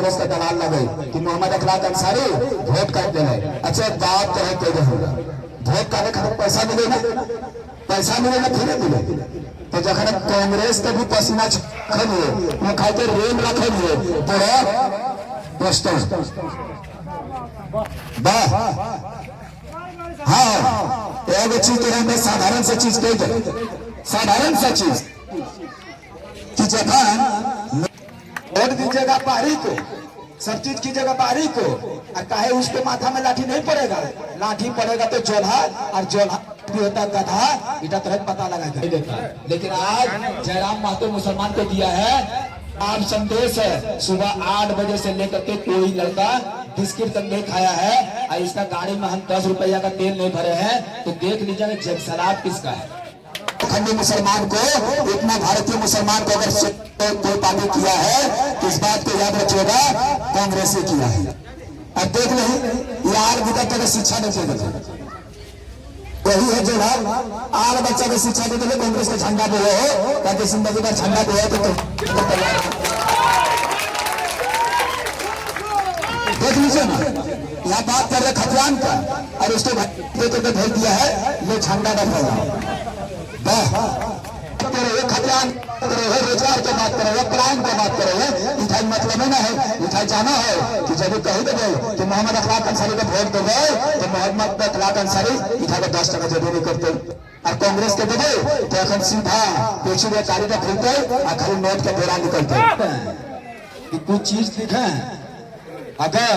कांग्रेस का दलाल लगे कि मोहम्मद अखलाक अंसारी वोट कर दे। अच्छा बात कहे तो होगा वोट का खातिर पैसा मिलेगा, पैसा मिलेगा फिर मिले तो जखन कांग्रेस के भी पसीना छखलिए वो खातिर रेल रखलिए तोरा दोस्तों वाह हाँ एगो चीज तो हमें साधारण सा चीज कह दे, साधारण सा चीज कि जखन वोट दीजिएगा पारी को, सब चीज कीजिएगा पारी को, और काहे उसके माथा में लाठी नहीं पड़ेगा, लाठी पड़ेगा तो जोल्हा, और जोल्हा भी होता गधा, इतना तरह पता लगा देता। लेकिन आज जयराम महतो मुसलमान को दिया है आप संदेश है, सुबह 8 बजे से लेकर के कोई लड़का बिस्किट तक नहीं खाया है और इसका गाड़ी में हम 10 रुपया का तेल नहीं भरे हैं, तो देख लीजिएगा जब सलाद किसका है। खंडी मुसलमान को, इतना भारतीय मुसलमान को अगर कोई पार्टी किया है तो इस बात को याद रखिएगा कांग्रेस ने किया है। अब देख नहीं यार विगत तक शिक्षा नहीं चाहिए, वही है जो आर बच्चा को शिक्षा देते हुए कांग्रेस का झंडा बोले हो, ताकि जिंदगी का झंडा बोले तो देख लीजिए ना, यहाँ बात कर रहे खतियान का और उसको भेज दिया है ये झंडा न फैलाओ। खतियान रोजगार की बात करो, क्राइम की बात करो, इठाई मतलब ना है, इठाई जाना है कि जब कही देवे कि मोहम्मद अखलाक अंसारी को वोट देवे तो मोहम्मद अखलाक अंसारी इठा को 10% जरूरी करते, और कांग्रेस के देवे तो अखन सीधा पेची व्यापारी का खुलते और खाली नोट के बोरा निकलते। कुछ चीज दिखे अगर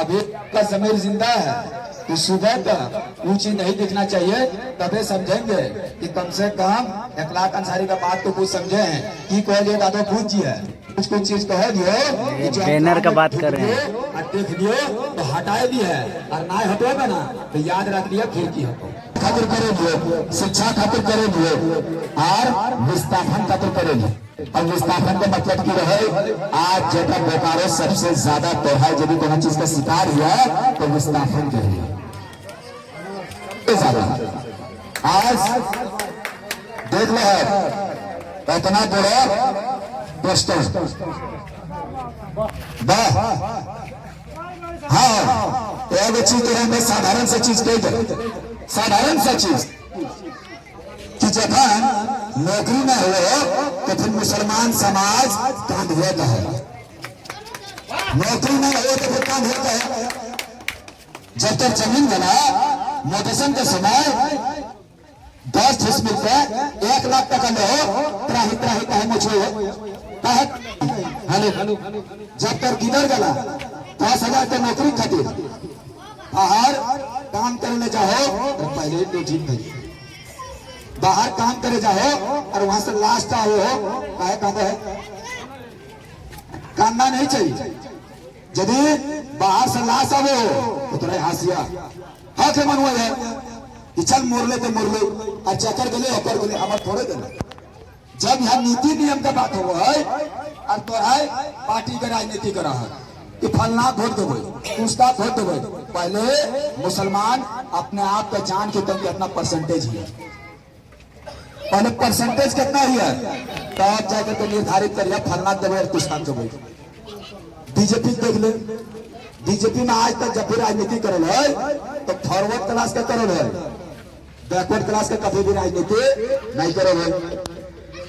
अभी का जमीर जिंदा है तो सुबह तक वो चीज नहीं दिखना चाहिए, तबे समझेंगे कि कम से कम अखलाक अंसारी का बात तो कुछ समझे हैं कि कहोगे दादो पूछ जी है कुछ चीज कह दियो बैनर का बात कर रहे हैं और देख दियो तो हटाए भी है, और ना हटोगे ना तो याद रख दिया फिर की हटो खातिर करेंगे, शिक्षा खातिर करेंगे और विस्थापन खातिर करेंगे। और विस्थापन का मतलब की रहे आज जब बोकारो सबसे ज्यादा त्योहार जब कोई चीज का शिकार हुआ तो विस्थापन के लिए आज देख लो है इतना बड़ा दोस्तों हाँ एगो चीज तो हमें साधारण सा चीज कह दे, साधारण सा चीज कि जखन नौकरी न हो तो फिर मुसलमान समाज कांध होता है, नौकरी न हो तो फिर कांध होता है। जब तक जमीन बना मोटेशन के समय 10 फीस मिलते 1 लाख टका ले हो त्राही त्राही कहे मुझे हेलो जब तक किधर गला 10,000 के नौकरी खातिर बाहर काम करने जाओ तो पहले तो ठीक है, बाहर काम करे जाओ और वहां से लास्ट आओ काहे कहते है कांदा नहीं चाहिए, यदि बाहर से लाश आवो तो तुरंत हासिया हक है मन है कि चल मोर ले और चक्कर गले होकर गले हमारे थोड़े गले। जब यहाँ नीति नियम का बात हो है और तो है पार्टी का राजनीति करा है कि फलना वोट देवे उसका वोट देवे, पहले मुसलमान अपने आप का जान के तक अपना परसेंटेज है, पहले परसेंटेज कितना ही है तब जाकर तो निर्धारित करिए फलना देवे और कुछ काम देवे। बीजेपी देख ले, बीजेपी में आज तक जब भी राजनीति करल है तो फॉरवर्ड क्लास का करल है, बैकवर्ड क्लास का कभी भी राजनीति नहीं करल है।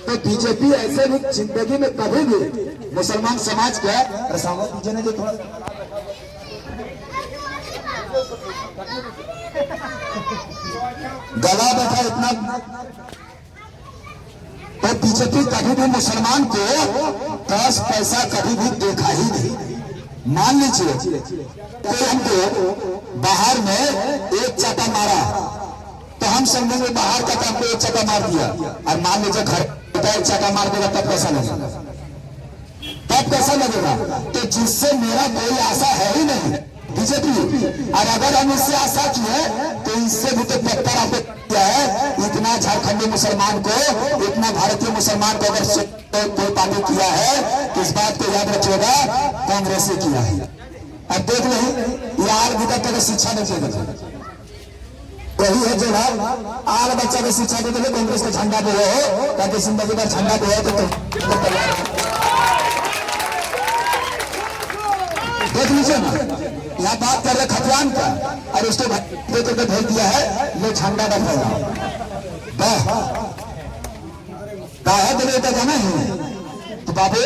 तो बीजेपी ऐसे भी जिंदगी में कभी भी मुसलमान समाज के रसावत दीजिए जो थोड़ा गला बैठा इतना, तो बीजेपी कभी भी मुसलमान को 10 पैसा कभी भी देखा ही नहीं। मान लीजिए कोई हमको बाहर में एक चाटा मारा तो हम समझेंगे बाहर का काम को एक चाटा मार दिया, और मान लीजिए घर एक चाटा मार देगा तब कैसा लगेगा, तब कैसा लगेगा। तो जिससे मेरा कोई आशा है ही नहीं बीजेपी, और अगर हम इससे आशा की है तो इससे भी तो बेहतर आपको किया है। इतना झारखंडी मुसलमान को, इतना भारतीय मुसलमान को अगर कोई पार्टी किया है तो इस बात को याद रखिएगा कांग्रेस ने किया है। अब देख नहीं यार विगत तक शिक्षा नहीं चाहिए, वही है जो आर बच्चा को शिक्षा देते हुए कांग्रेस का झंडा बोले हो, ताकि जिंदगी का झंडा बोले तो देख लीजिए ना, यहाँ बात कर रहे खतियान का और उसको दे करके भेज दिया है ये झंडा न फैलाओ। काहे दिले तो जाना है तो बाबू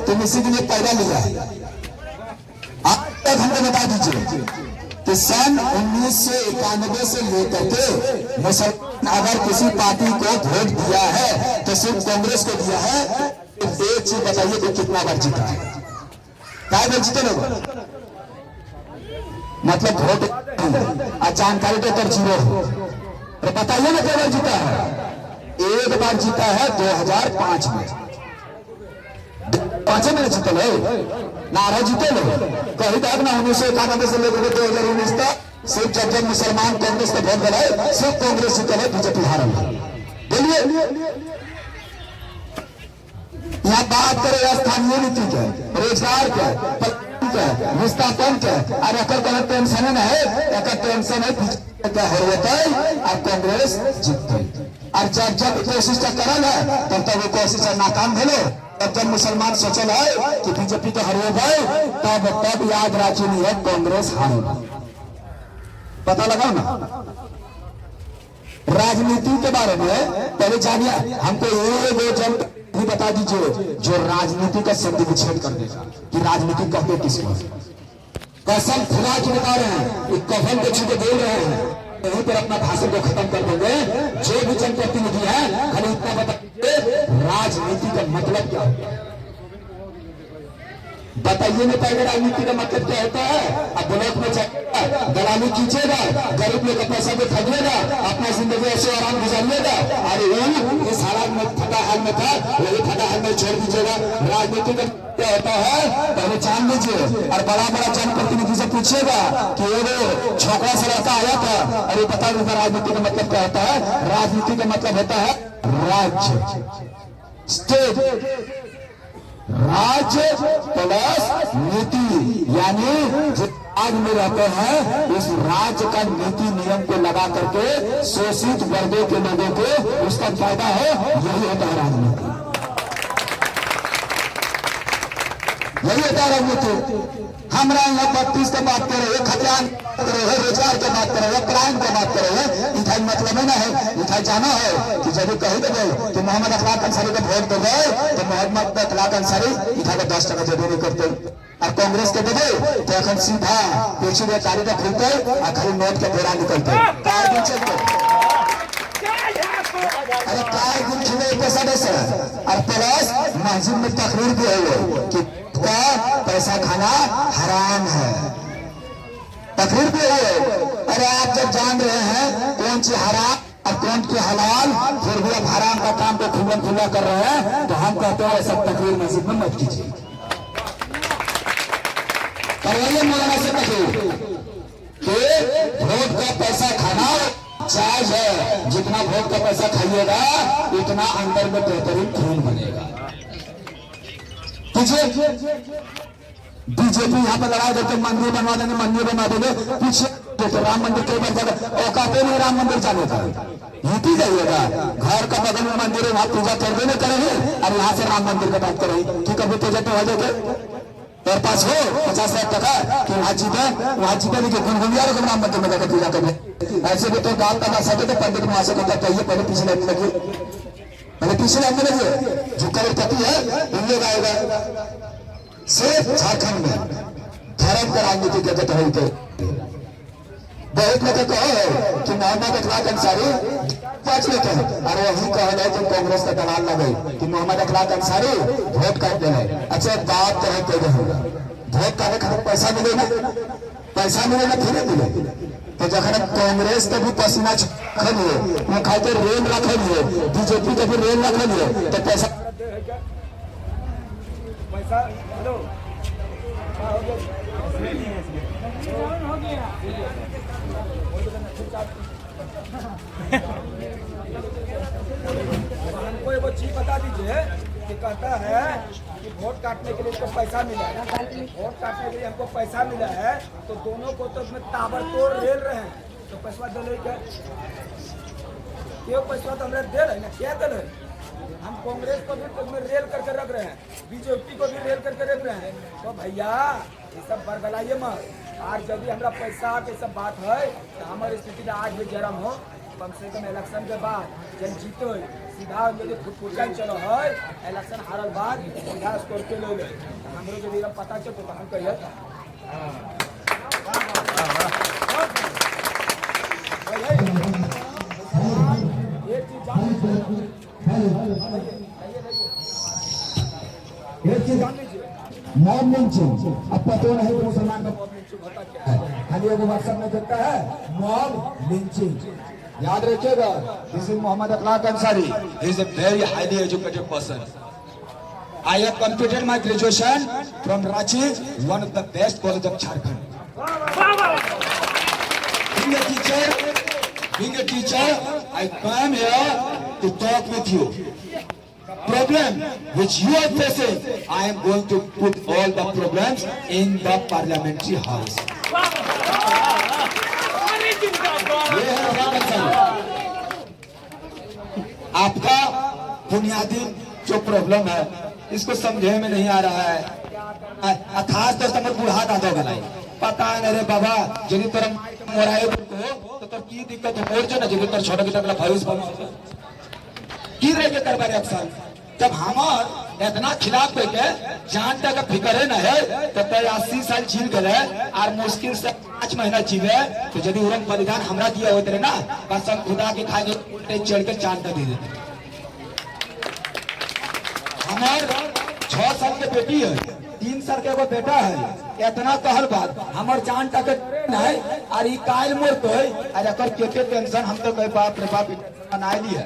तुम इसी के लिए पैदा लिया है। आप तक हमको बता दीजिए कि सन 1991 से लेकर के मुसलमान अगर किसी पार्टी को वोट दिया है तो सिर्फ कांग्रेस को दिया है। एक चीज बताइए कि कितना बार जीता है? क्या बार जीते लोग? मतलब वोट जानकारी तो कर जीरो हो तो बताइए ना क्या बार जीता है? एक बार जीता है 2005 में, 5 में जीते लो नारा जीते लो कहीं तक ना 1991 से लेकर 2019 तक सिर्फ जब मुसलमान कांग्रेस को वोट दिलाए सिर्फ कांग्रेस जीते है, बीजेपी हारा। बोलिए यहाँ बात करें स्थानीय नीति के, रोजगार के, विस्थापन के और अकर टेंशन है, अकर टेंशन है क्या हो होता है और कांग्रेस जीतते और जब कोशिश करल है तब वो कोशिश नाकाम भेलो। जब मुसलमान सोचल है कि बीजेपी तो हरवे तब याद रखी है कांग्रेस हारे। पता लगाओ ना राजनीति के बारे में पहले जानिए। हमको ये जन भी बता दीजिए जो राजनीति का शब्द विच्छेद कर देगा कि राजनीति कहते किसको। कसम खुदा की बता रहे हैं, एक कफन को छूटे बोल रहे हैं, यहीं पर अपना भाषण को खत्म कर देंगे। जो भी जनप्रतिनिधि है खाली इतना बताइए राजनीति का मतलब क्या होता है? बताइए नहीं पाएगा राजनीति का मतलब क्या होता है? अब ब्लॉक में चलेगा, दलाली कीजिएगा, गरीब लोग का पैसा को ठगिएगा, अपना जिंदगी ऐसे आराम गुजारिएगा। अरे वही इस हालात में फटा हाल में था, वही फटा हाल में छोड़ दीजिएगा। राजनीति का क्या होता है पहले जान लीजिए और बड़ा बड़ा जनप्रतिनिधि से पूछिएगा कि वो छोकरा से लड़का आया था, अरे बता दीजिए राजनीति का मतलब क्या होता है? राजनीति का मतलब होता है राज्य, स्टेट, राज्य प्लस नीति, यानी जो राज्य में रहते हैं उस राज्य का नीति नियम को लगा करके शोषित वर्गों के लोगों को उसका फायदा हो, यही होता है राजनीति, यही होता है राजनीति। हमारा यहाँ 32 की बात कर रहे हैं, खतियान कर रहे हैं, रोजगार की बात कर रहे हैं, क्राइम की बात कर रहे हैं। इधर मतलब ना है, इधर जाना है कि जब कही दे गए कि मोहम्मद अखलाक अंसारी को वोट दे गए तो मोहम्मद अखलाक अंसारी इधर 10 टका जब नहीं करते और कांग्रेस के दे तो अखन सीधा पीछे व्यापारी का खुलते और खाली नोट के फेरा निकलते। अरे काय दिन खिले पैसा दे और प्लस मस्जिद में तकरीर भी है कि का पैसा खाना हराम है, तकरीर भी है। अरे आप जब जान रहे हैं कौन सी हराम और कौन की हलाल, फिर भी अब हराम का काम को खुला खुला कर रहे हैं तो हम कहते हैं सब तकरीर मस्जिद में मत कीजिए, करवाइए मौलाना से तकरीर कि वोट का पैसा खाना जायज है, जितना वोट का पैसा खाइएगा उतना अंदर में बेहतरीन खून बनेगा। बीजेपी यहाँ पर लड़ाई करके मंदिर बनवा देंगे, मंदिर बना देंगे, पीछे तो राम मंदिर कई बार जाकर औकाते नहीं राम मंदिर जाने का, यूपी जाइएगा घर का बगल में मंदिर है वहां पूजा करवे नहीं करेंगे और यहाँ से राम मंदिर का बात करेंगे कि कभी प्रोजेक्ट हो जाएगा तेरे पास हो 50,000 टका कि वहां जीते नहीं कि गुनगुनिया को राम मंदिर में जाकर पूजा करने। ऐसे भी तो गांव का ना सके तो पंडित वहां से कहता चाहिए पहले पीछे लाइन में लगिए, पहले पीछे लाइन में लगिए, जो करोड़पति है उन लोग आएगा। सिर्फ झारखंड में धर्म का राजनीति गजट है। बहुत लोग कहो कि मोहम्मद अखलाक अंसारी 5 लेते हैं और वही कहना है कि कांग्रेस का दलाल लगे कि मोहम्मद अखलाक अंसारी वोट काटते हैं। अच्छा बात तो है कैसे होगा, वोट काटने खातिर पैसा मिलेगा, पैसा मिलेगा फिर मिले तो जखन कांग्रेस के भी पसीना रखलिए वो खाते रेल रखलिए, बीजेपी के भी रेल रखलिए तो पैसा हमको एक चीज बता दीजिए कि कहता है कि वोट काटने के लिए इसको पैसा मिला है, वोट काटने के लिए हमको पैसा मिला है तो दोनों को तो उसमें ताबड़तोड़ रेल रहे हैं तो पैसा दे क्या क्यों? पैसा तो हमें दे रहे ना, क्या दे रहे? हम कांग्रेस को भी रेल करके रख रहे हैं, बीजेपी को भी रेल करके रख रहे हैं। तो भैया ये सब बरगलाइए मत। आज यदि हमरा पैसा के सब बात है तो हमारी स्थिति आज भी जरम हो, कम से कम इलेक्शन के बाद जन जीतो सीधा यदि फुटफुटन चलो है, इलेक्शन हारल बाद सीधा स्कॉर्पियो ले ले, हमरो यदि पता चल तो हम कहिए ये चीज जान लीजिए। मॉब लिंचिंग अब पता नहीं कि मुसलमान का मॉब लिंचिंग होता क्या है, खाली एगो व्हाट्सएप में देखता है मॉब लिंचिंग। याद रखिएगा, this is Mohammad Akhlaq Ansari, he is a very highly educated person. I have completed my graduation from Ranchi, one of the best college of Jharkhand. Being a teacher, I come here to talk with you. Problem which you are facing, I am going to put all the problems in the parliamentary house. ये है अखलाक अंसारी। आपका बुनियादी जो problem है इसको समझे में नहीं आ रहा है, खास तौर से बूढ़ा दादा गलाई पता है रे बाबा, यदि तोरा मोराए तो तोर की दिक्कत हो मोर जो ना, यदि तोर छोटा की तकला भविष्य बन की रह के करबा एक्शन। जब हमार इतना खिलाफ पे के जान तक फिक्र है ना है तो 80 साल जील गए और मुश्किल से 5 महीना जीवे, तो यदि उरम बलिदान हमरा दिया होते रहे ना, कसम खुदा के खाए उल्टे चढ़ के चांद दे देते। हमार 6 साल के बेटी है, 3 साल के एगो बेटा है, इतना कहल बात हमार जान तक नहीं और ई काल मोर तो अरे केते टेंशन हम तो कहे बाप रे बाप ना लिया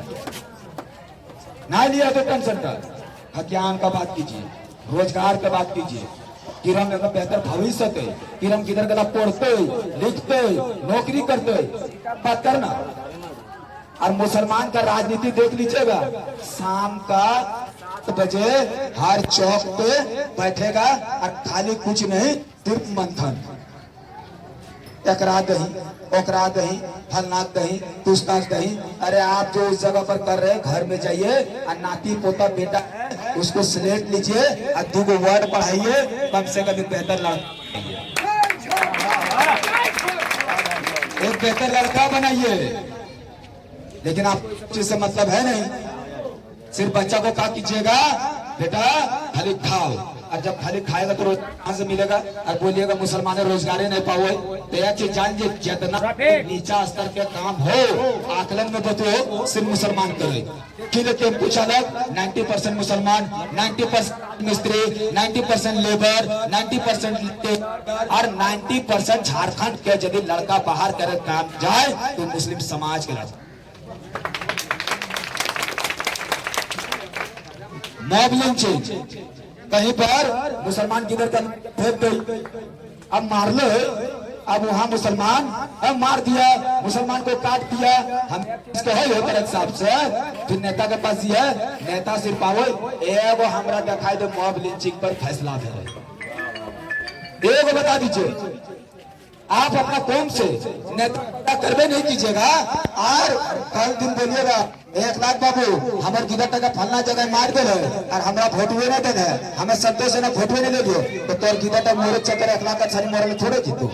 ना लिया तो टेंशन का हत्यान का बात कीजिए, रोजगार का बात कीजिए, कि हम एक बेहतर भविष्य थे, कि हम किधर गला पढ़ते लिखते नौकरी करते बात करना। और मुसलमान का राजनीति देख लीजिएगा, शाम का 7 बजे हर चौक पे बैठेगा और खाली कुछ नहीं सिर्फ मंथन, एकरा दही ओकरा दही फलना दही तुस्ता दही। अरे आप जो उस जगह पर कर रहे हैं घर में जाइए और नाती पोता बेटा है उसको स्लेट लीजिए और 2 वर्ड पढ़ाइए, कम से कम बेहतर एक बेहतर लड़का बनाइए। लेकिन आप चीज से मतलब है नहीं, सिर्फ बच्चा को क्या कीजिएगा बेटा खाली खाओ, और जब खाली खाएगा तो कहां से मिलेगा, और बोलिएगा मुसलमान रोजगार नहीं पाओ, तो यह चीज जानिए जितना नीचा स्तर के काम हो आकलन में बताओ सिर्फ मुसलमान करे। कि टेम्पू चालक 90% मुसलमान, 90% मिस्त्री, 90% लेबर, 90% और 90% झारखंड के यदि लड़का बाहर करे काम जाए तो मुस्लिम समाज के लड़का। मॉब लिंचिंग कहीं पर मुसलमान किधर का फेंक गई, अब मार लो, अब वहां मुसलमान अब मार दिया, मुसलमान को काट दिया। हम इसके है हिसाब से फिर नेता के पास ये नेता सिर्फ आवो एगो हमरा दिखाई दे मॉब लिंचिंग पर फैसला दे, एगो बता दीजिए। आप अपना कौम से नेता करवे नहीं कीजिएगा और कल दिन बोलिएगा 1 लाख बाबू हमारे किधर तक फलना जगह मार दे और हमरा वोटवे नहीं देना है, हमें संतोष ना वोटवे नहीं ले दियो, तो तोर किधर तक मोरे चक्कर 1 लाख का सारी मोरे में थोड़े जीतो।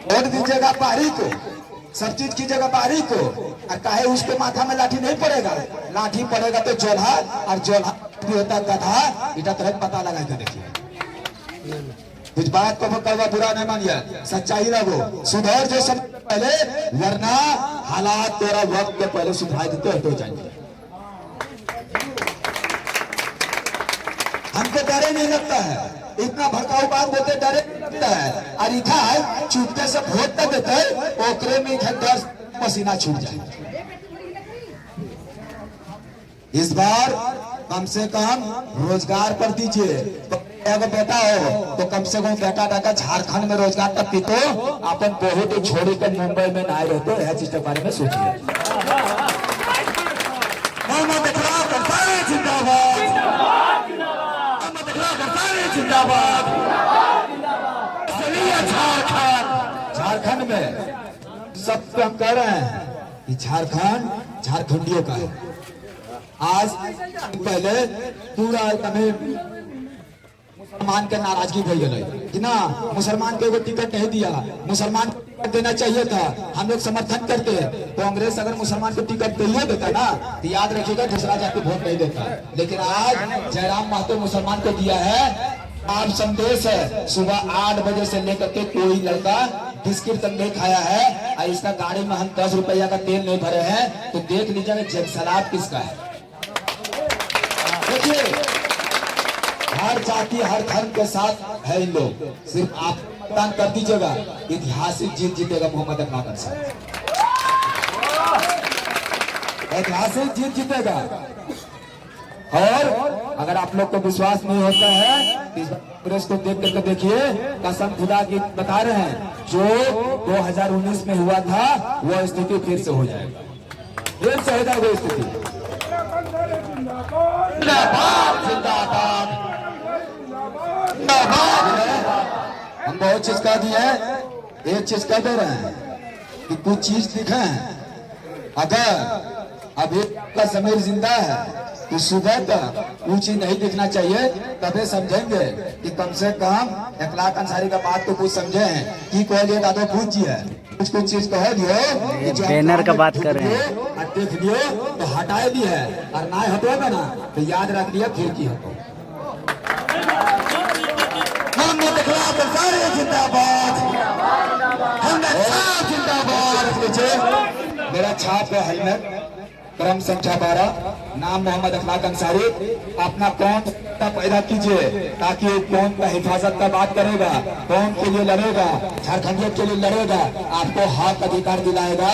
वोट दीजिएगा पारी को, सब चीज कीजिएगा पारी को, और काहे उसके माथा में लाठी नहीं पड़ेगा, लाठी पड़ेगा तो जोल्हा, और जोल्हा भी होता गधा, इटा तरह पता लगा के देखिए। कुछ बात को कहोगा बुरा नहीं मानिए, सच्चाई लगो, सुधर जो सब पहले, वरना हालात तेरा वक्त के पहले सुधार देते हो जाएंगे। हमको डरे नहीं लगता है, इतना भड़काऊ बात बोलते डरे नहीं लगता है, और इधर चुपके से वोट तक देते ओकरे में डर पसीना छूट जाए। इस बार कम से कम रोजगार पर दीजिए, अगर बेटा हो तो कम से कम बेटा डाका झारखंड में रोजगार तक पीतो, अपन बहुत छोड़ी कर मुंबई में ना रहते, यह चीज के बारे में सोचिए। मोहम्मद अखलाक अंसारी जिंदाबाद, मोहम्मद अखलाक अंसारी जिंदाबाद। झारखंड में सब हम कह रहे हैं कि झारखंड झारखंडियों का है। आज पहले पूरा तमिल मान के नाराजगी भई गई कि ना मुसलमान को एगो टिकट नहीं दिया, मुसलमान को टिकट देना चाहिए था, हम लोग समर्थन करते हैं। कांग्रेस अगर मुसलमान को टिकट दे देता ना तो याद रखिएगा दूसरा जाके वोट नहीं देता। लेकिन आज जयराम महतो मुसलमान को दिया है। आप संदेश है सुबह 8 बजे से लेकर के कोई लड़का बिस्किट तक नहीं खाया है और इसका गाड़ी में हम 10 रुपया का तेल नहीं भरे हैं, तो देख लीजिएगा जब सलाद किसका है। देखिए हर जाति हर धर्म के साथ है इन लोग, सिर्फ आप मतदान कर दीजिएगा, ऐतिहासिक जीत जीतेगा मोहम्मद अकबर साहब, ऐतिहासिक जीत जीतेगा। और अगर आप लोग को विश्वास नहीं होता है तो इस कांग्रेस को देख करके देखिए, कसम खुदा की बता रहे हैं, जो 2019 में हुआ था वो स्थिति फिर से हो जाएगा, फिर से हो जाएगा स्थिति। जिंदाबाद जिंदाबाद हम बहुत चीज कह दिए, एक चीज कह दे रहे हैं कि कुछ चीज लिखे हैं। अगर अभी का समीर जिंदा है तो सुबह तक वो चीज नहीं दिखना चाहिए, तबे समझेंगे कि कम से कम इखलाक अंसारी का बात तो कुछ समझे हैं कि कहलिए दादो पूछ जी है, कुछ चीज कह दियो बैनर का बात कर रहे हैं, देख लियो तो हटाए भी है और ना हटोगे ना तो याद रख लिया फिर की हटो। जिंदाबाद जिंदाबाद। मेरा छाप है हेलमेट, क्रम संख्या 12, नाम मोहम्मद अखलाक अंसारी। अपना कौन पैदा कीजिए ताकि कौन का हिफाजत का बात करेगा, कौन के लिए लड़ेगा, झारखंडियत के लिए लड़ेगा, आपको हक अधिकार दिलाएगा।